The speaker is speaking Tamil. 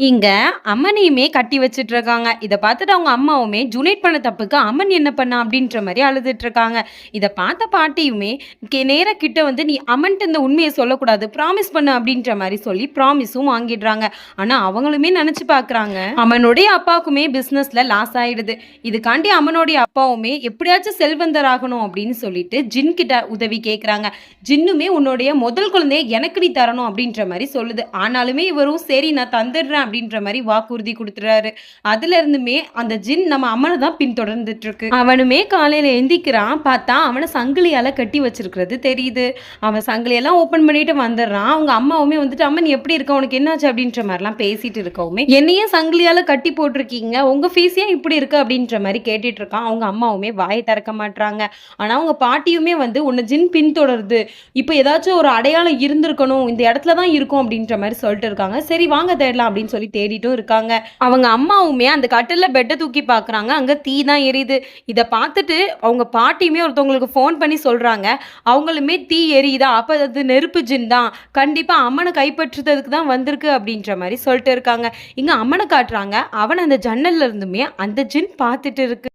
இங்க அம்மனையுமே கட்டி வச்சுட்டு இருக்காங்க. இத பார்த்துட்டு அவங்க அம்மாவுமே, "ஜுனைத் பண்ண தப்புக்கு அம்மன் என்ன பண்ணா?" அப்படின்ற மாரி அழுதுட்டு இருக்காங்க. இத பார்த்த பாட்டியுமே, நேரா கிட்ட வந்து, "நீ அம்மன்ட்ட இந்த உண்மைய சொல்லக்கூடாது. ப்ராமிஸ் பண்ணு." அப்படின்ற மாரி சொல்லி ப்ராமிஸும் வாங்கிடுறாங்க. ஆனா அவங்களுமே நெனச்சு பார்க்குறாங்க, அம்மனுடைய அப்பாவுக்குமே பிசினஸ்ல லாஸ் ஆயிடுது. இதுக்காண்டி அம்மனுடைய அப்பாவுமே, "எப்படியாச்சும் செல்வந்தர் ஆகணும்." அப்படின்னு சொல்லிட்டு ஜின் கிட்ட உதவி கேட்குறாங்க. ஜின்னுமே, "உன்னுடைய முதல் குழந்தைய எனக்கு நீ தரணும்." அப்படின்ற மாரி சொல்லுது. ஆனாலுமே இவரும், "சரி நான் தந்துடுறேன்." அப்படின்ற மாரி வாக்குறுதி குடுத்துறாரு. அதுல இருந்துமே அந்த ஜின் நம்ம அம்மன தான் பின்தொடர்ந்துட்டு இருக்கு. அவனுமே காலையில எந்திக்கிறான். பார்த்தா அவன சங்கிலியால கட்டி வச்சிருக்கிறது தெரியுது. அவன் சங்கிலியெல்லாம் ஓப்பன் பண்ணிட்டு வந்துடுறான். அவங்க அம்மாவுமே வந்துட்டு, "அம்மன் எப்படி இருக்க? உனக்கு என்னாச்சு?" அப்படின்ற மாரிலாம் பேசிட்டு இருக்கவுமே, "என்னையே சங்கிலியால கட்டி போட்டுருக்கீங்க. உங்க ஃபேஸ் ஏன் இப்படி இருக்கு?" அப்படின்ற மாரி கேட்டுட்டு இருக்கான். அவங்க அம்மாவுமே வாய திறக்க மாட்றாங்க. ஆனா அவங்க பாட்டியுமே வந்து, "உன்ன ஜின் பின்தொடருது. இப்ப ஏதாச்சும் ஒரு அடையாளம் இருந்திருக்கணும். இந்த இடத்துல தான் இருக்கும்." அப்படின்ற மாரி சொல்லிட்டு இருக்காங்க. "சரி வாங்க தேடலாம்." அப்படின்னு சொல்லி தேடிட்டும் இருக்காங்க. அவங்க அம்மாவுமே அந்த கட்டில்ல பெட்ட தூக்கி பார்க்குறாங்க. அங்க தீ தான் எரியுது. இத பார்த்துட்டு அவங்க பாட்டியுமே ஒருத்தவங்களுக்கு ஃபோன் பண்ணி சொல்றாங்க. அவங்களுமே, "தீ எரியுதா? அப்ப அது நெருப்பு ஜின் தான். கண்டிப்பா அம்மன கைப்பற்றுறதுக்கு தான் வந்திருக்கு." அப்படின்ற மாரி சொல்லிட்டு இருக்காங்க. இங்க அம்மன காட்டுறாங்க. அவன அந்த ஜன்னல்ல இருந்துமே அந்த ஜின் பார்த்துட்டு இருக்கு.